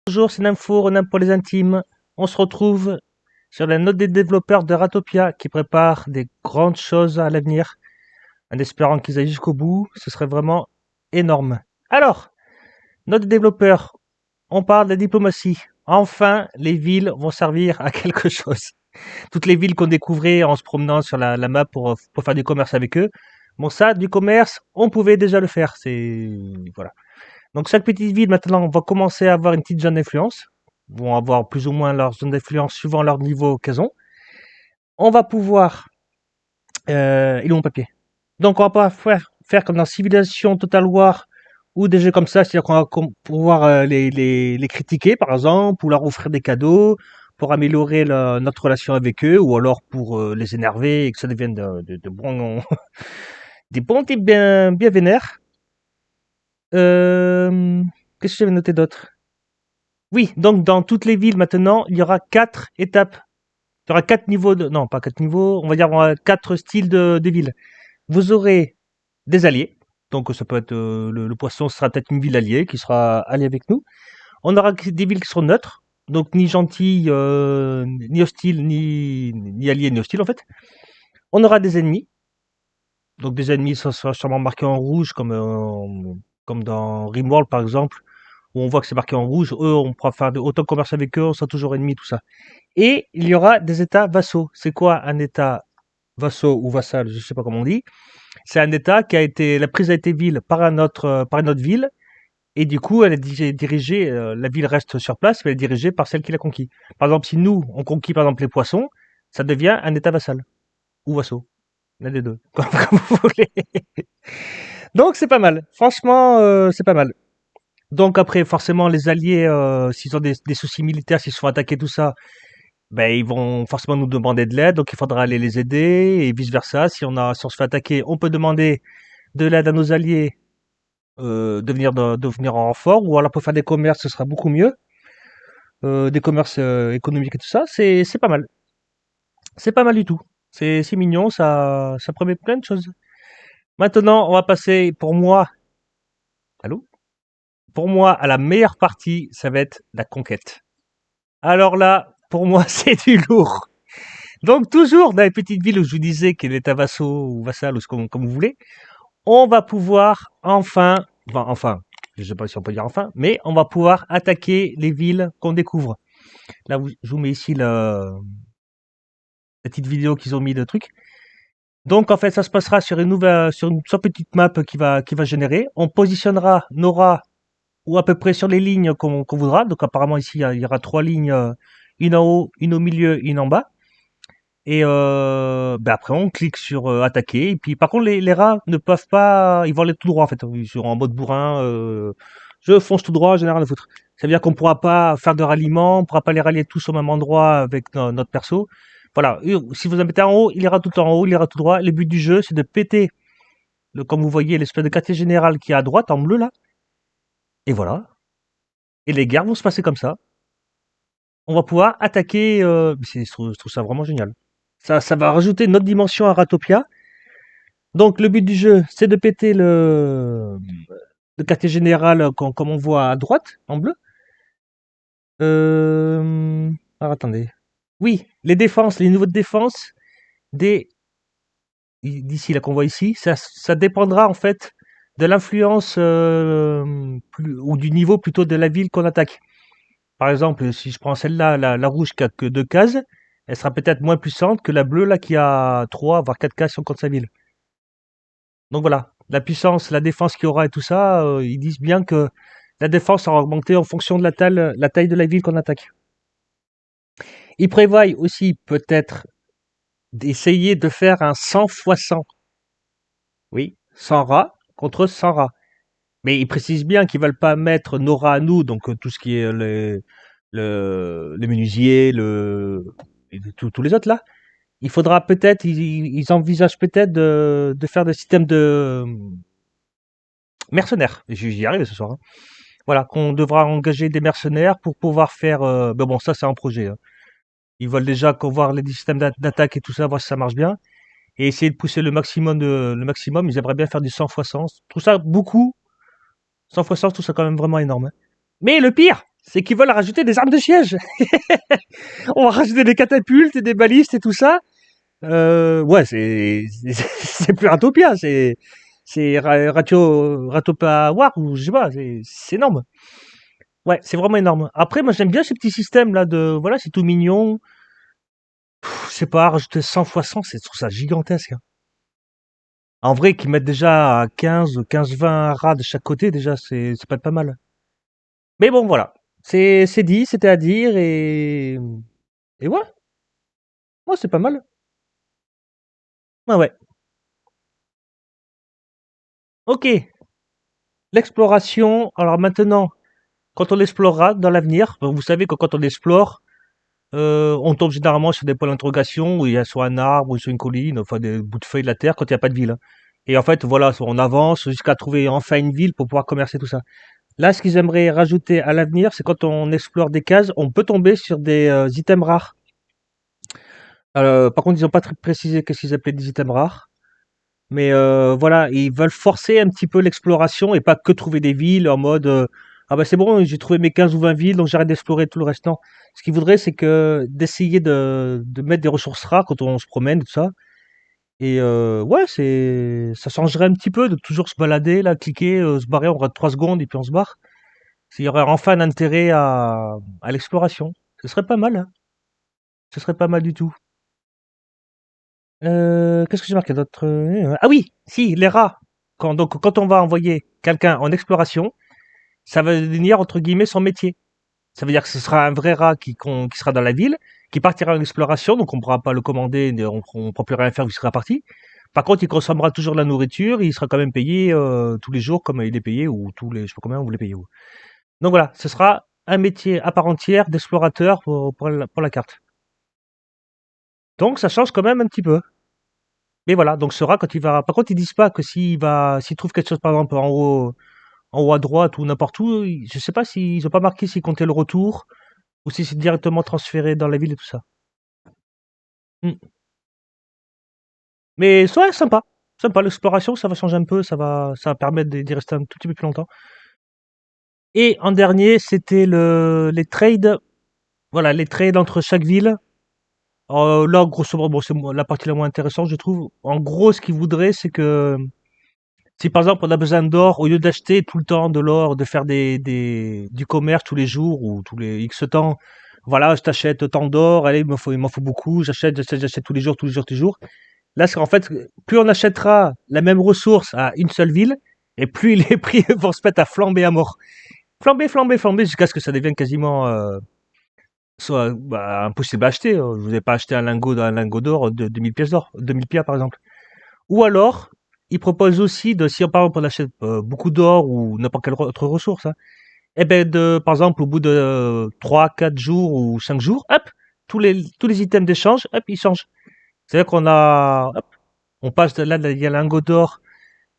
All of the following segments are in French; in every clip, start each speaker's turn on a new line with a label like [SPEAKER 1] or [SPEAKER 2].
[SPEAKER 1] Bonjour, c'est Namfour, Renam pour les intimes. On se retrouve sur la note des développeurs de Ratopia qui préparent des grandes choses à l'avenir, en espérant qu'ils aillent jusqu'au bout. Ce serait vraiment énorme. Alors, note des développeurs, on parle de diplomatie. Enfin, les villes vont servir à quelque chose. Toutes les villes qu'on découvrait en se promenant sur la map pour faire du commerce avec eux. Bon, ça, du commerce, on pouvait déjà le faire. Voilà. Donc chaque petite ville maintenant va commencer à avoir une petite zone d'influence, vont avoir plus ou moins leur zone d'influence suivant leur niveau qu'elles ont. On va pouvoir, il est mon papier. Donc on va pas faire comme dans Civilization Total War ou des jeux comme ça, c'est-à-dire qu'on va pouvoir les critiquer par exemple, ou leur offrir des cadeaux pour améliorer notre relation avec eux, ou alors pour les énerver et que ça devienne de bons, des bons types bien vénères. Qu'est-ce que j'avais noté d'autre? Oui, donc dans toutes les villes maintenant, il y aura 4 étapes. Il y aura 4 niveaux de... Non, pas 4 niveaux, on va dire 4 styles de villes. Vous aurez des alliés. Donc ça peut être... le poisson sera peut-être une ville alliée qui sera alliée avec nous. On aura des villes qui seront neutres. Donc ni gentilles, ni hostiles, ni alliés, ni hostiles en fait. On aura des ennemis. Donc des ennemis sera sûrement marqués en rouge comme dans Rimworld par exemple, où on voit que c'est marqué en rouge. Eux, on pourra faire autant de commerce avec eux, on sera toujours ennemis, tout ça. Et il y aura des États vassaux. C'est quoi un État vassaux ou vassal, je ne sais pas comment on dit. C'est un État qui a été, la prise a été ville par une autre ville, et du coup, elle est dirigée, la ville reste sur place, mais elle est dirigée par celle qui l'a conquis. Par exemple, si nous, on conquit par exemple les poissons, ça devient un État vassal. Ou vassaux. L'un des deux. Comme vous voulez. Donc c'est pas mal. Franchement, c'est pas mal. Donc après, forcément, les alliés, s'ils ont des soucis militaires, s'ils se font attaquer, tout ça, ben, ils vont forcément nous demander de l'aide, donc il faudra aller les aider, et vice-versa. Si on se fait attaquer, on peut demander de l'aide à nos alliés, de venir en renfort, ou alors pour faire des commerces, ce sera beaucoup mieux. Des commerces économiques et tout ça, c'est pas mal. C'est pas mal du tout. C'est mignon, ça promet plein de choses. Maintenant, on va passer, pour moi, allô? Pour moi, à la meilleure partie, ça va être la conquête. Alors là, pour moi, c'est du lourd. Donc toujours dans les petites villes où je vous disais qu'il est à vassaux ou vassal ou comme vous voulez, on va pouvoir enfin, je sais pas si on peut dire enfin, mais on va pouvoir attaquer les villes qu'on découvre. Là, je vous mets ici la petite vidéo qu'ils ont mis de trucs. Donc en fait, ça se passera sur une petite map qui va générer. On positionnera Nora ou à peu près sur les lignes qu'on voudra. Donc apparemment ici il y aura 3 lignes, une en haut, une au milieu, une en bas. Et ben après on clique sur attaquer. Et puis par contre les rats ne peuvent pas, ils vont aller tout droit en fait. Ils sont en mode bourrin. Je fonce tout droit, j'en ai rien à foutre. Ça veut dire qu'on pourra pas faire de ralliement, on pourra pas les rallier tous au même endroit avec notre perso. Voilà. Si vous en mettez en haut, il ira tout en haut, il ira tout droit. Le but du jeu, c'est de péter, comme vous voyez, l'espèce de quartier général qui est à droite en bleu là. Et voilà. Et les guerres vont se passer comme ça. On va pouvoir attaquer. Je trouve ça vraiment génial. Ça va rajouter une autre dimension à Ratopia. Donc le but du jeu, c'est de péter le quartier général comme on voit à droite, en bleu. Alors attendez. Oui, les défenses, les niveaux de défense des d'ici là qu'on voit ici, ça dépendra en fait de l'influence ou du niveau plutôt de la ville qu'on attaque. Par exemple, si je prends celle-là, la rouge qui a que 2 cases, elle sera peut-être moins puissante que la bleue là qui a 3 voire 4 cases sur contre sa ville. Donc voilà, la puissance, la défense qu'il y aura et tout ça, ils disent bien que la défense sera augmentée en fonction de la taille de la ville qu'on attaque. Ils prévoient aussi peut-être d'essayer de faire un 100 x 100. Oui, 100 rats contre 100 rats. Mais ils précisent bien qu'ils veulent pas mettre nos rats à nous, donc tout ce qui est le menuisier, et tous les autres là. Il faudra peut-être, ils envisagent peut-être de faire des systèmes de mercenaires. J'y arrive ce soir. Hein. Voilà, qu'on devra engager des mercenaires pour pouvoir faire. Mais bon, ça c'est un projet. Hein. Ils veulent déjà qu'on voit les systèmes d'attaque et tout ça, voir si ça marche bien, et essayer de pousser le maximum. Le maximum. Ils aimeraient bien faire du 100 x 100. Je trouve ça beaucoup. 100 x 100, je trouve ça quand même vraiment énorme. Hein. Mais le pire, c'est qu'ils veulent rajouter des armes de siège. On va rajouter des catapultes et des balistes et tout ça. Ouais, c'est plus Ratopia, c'est Ratopia War ou je sais pas, c'est énorme. Ouais, c'est vraiment énorme. Après, moi j'aime bien ces petits systèmes là de voilà, c'est tout mignon. Je sais pas, rajouter 100 fois 100, je trouve ça gigantesque, hein. En vrai, qu'ils mettent déjà à 15, 20 rats de chaque côté, déjà, c'est pas mal. Mais bon, voilà. C'est dit, c'était à dire, et ouais, ouais, c'est pas mal. Ouais, ouais. Ok, l'exploration. Alors maintenant, quand on explorera dans l'avenir, vous savez que quand on explore, on tombe généralement sur des points d'interrogation où il y a soit un arbre ou sur une colline, enfin des bouts de feuilles de la terre quand il n'y a pas de ville, hein. Et en fait, voilà, on avance jusqu'à trouver enfin une ville pour pouvoir commercer tout ça. Là, ce qu'ils aimeraient rajouter à l'avenir, c'est quand on explore des cases, on peut tomber sur des items rares. Par contre, ils n'ont pas très précisé qu'est-ce qu'ils appelaient des items rares. Mais voilà, ils veulent forcer un petit peu l'exploration et pas que trouver des villes en mode ah bah c'est bon, j'ai trouvé mes 15 ou 20 villes, donc j'arrête d'explorer tout le restant. Ce qu'ils voudraient, c'est que d'essayer de mettre des ressources rares quand on se promène et tout ça. Et ouais, ça changerait un petit peu de toujours se balader, là, cliquer, se barrer, on rate 3 secondes et puis on se barre. Il y aurait enfin un intérêt à l'exploration. Ce serait pas mal, hein. Ce serait pas mal du tout. Qu'est-ce que j'ai marqué d'autre? Ah oui, si, les rats. Donc, quand on va envoyer quelqu'un en exploration, ça va devenir, entre guillemets, son métier. Ça veut dire que ce sera un vrai rat qui sera dans la ville, qui partira en exploration, donc on ne pourra pas le commander, on ne pourra plus rien faire vu qu'il sera parti. Par contre, il consommera toujours de la nourriture, il sera quand même payé tous les jours comme il est payé, ou tous les, je sais pas combien vous voulez payer. Donc voilà, ce sera un métier à part entière d'explorateur pour la carte. Donc ça change quand même un petit peu. Mais voilà, donc ce rat, quand il va. Par contre, ils disent pas que s'il trouve quelque chose, par exemple, en haut à droite ou n'importe où, je sais pas s'ils ont pas marqué s'ils comptaient le retour ou si c'est directement transféré dans la ville et tout ça. Hmm. Mais ouais, sympa. Sympa, l'exploration, ça va changer un peu, ça va permettre d'y rester un tout petit peu plus longtemps. Et en dernier, c'était les trades. Voilà, les trades entre chaque ville. Là, grosso modo, bon, c'est la partie la moins intéressante, je trouve. En gros, ce qu'ils voudraient, c'est que si par exemple on a besoin d'or, au lieu d'acheter tout le temps de l'or, de faire du commerce tous les jours ou tous les X temps, voilà, je t'achète tant d'or, allez, il m'en faut beaucoup, j'achète tous les jours, tous les jours, tous les jours. Là, c'est en fait, plus on achètera la même ressource à une seule ville, et plus les prix vont se mettre à flamber à mort. Flamber, flamber, flamber, jusqu'à ce que ça devienne quasiment soit impossible à acheter. Vous n'avez pas acheté un lingot d'or de 2000 pièces d'or, 2000 pièces par exemple. Ou alors, ils proposent aussi si par exemple on achète beaucoup d'or ou n'importe quelle autre ressource, hein, et ben par exemple au bout de 3, 4 jours ou 5 jours, hop, tous les items d'échange, hop, ils changent. C'est-à-dire hop, on passe de là, il y a le lingot d'or,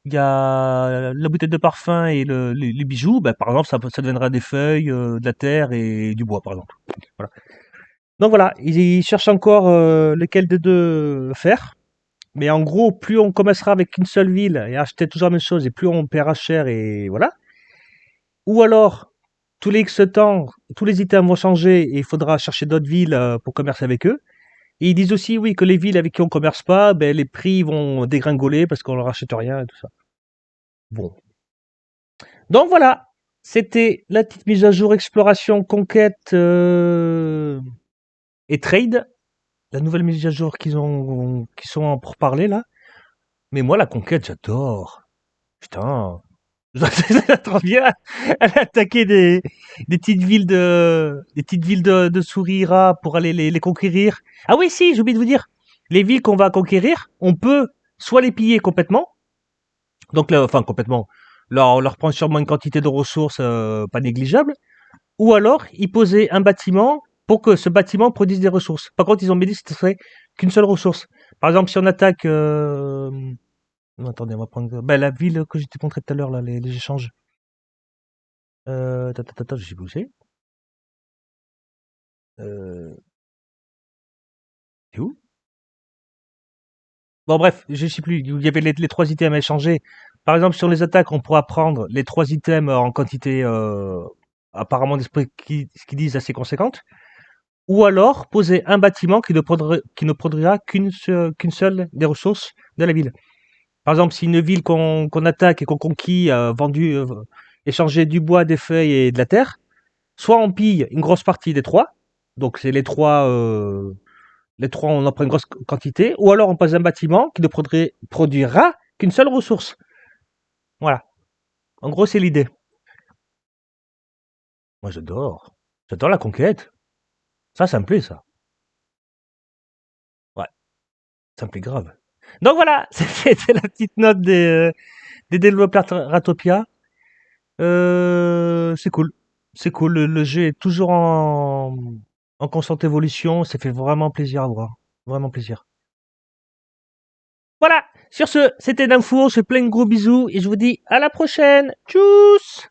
[SPEAKER 1] il y a la bouteille de parfum et les bijoux, ben, par exemple ça deviendra des feuilles, de la terre et du bois par exemple. Voilà. Donc voilà, ils cherchent encore lequel des deux faire. Mais en gros, plus on commencera avec une seule ville et acheter toujours la même chose, et plus on paiera cher, et voilà. Ou alors, tous les X temps, tous les items vont changer et il faudra chercher d'autres villes pour commercer avec eux. Et ils disent aussi, oui, que les villes avec qui on commerce pas, ben, les prix vont dégringoler parce qu'on leur achète rien et tout ça. Bon. Donc voilà, c'était la petite mise à jour exploration, conquête et trade. La nouvelle mise à jour qui sont en pourparlers là. Mais moi, la conquête, j'adore. Putain. Ça trop bien. Elle a attaqué des petites villes de souris rats pour aller les conquérir. Ah oui, si, j'ai oublié de vous dire. Les villes qu'on va conquérir, on peut soit les piller complètement, donc là, enfin complètement, là, on leur prend sûrement une quantité de ressources pas négligeable, ou alors y poser un bâtiment pour que ce bâtiment produise des ressources. Par contre, ils ont dit que ce serait qu'une seule ressource. Par exemple, si on attaque non, attendez, on va prendre la ville que j'étais montré tout à l'heure, là, les échanges. Je sais plus où c'est. C'est où? Bon, bref, je sais plus. Il y avait les trois items à échanger. Par exemple, sur les attaques, on pourra prendre les trois items en quantité apparemment ce qu'ils disent assez conséquente, ou alors poser un bâtiment qui ne produira qu'une seule des ressources de la ville. Par exemple, si une ville qu'on attaque et qu'on conquit, vendu, échanger du bois, des feuilles et de la terre, soit on pille une grosse partie des trois, donc c'est les trois on en prend une grosse quantité, ou alors on pose un bâtiment qui ne produira qu'une seule ressource. Voilà. En gros, c'est l'idée. Moi, j'adore. J'adore la conquête. Ça me plaît, ça. Ouais, ça me plaît grave. Donc voilà, c'était la petite note des développeurs Ratopia. C'est cool. C'est cool. Le jeu est toujours en constante évolution. Ça fait vraiment plaisir à voir. Vraiment plaisir. Voilà. Sur ce, c'était Dinfo. Je fais plein de gros bisous et je vous dis à la prochaine. Tchuss!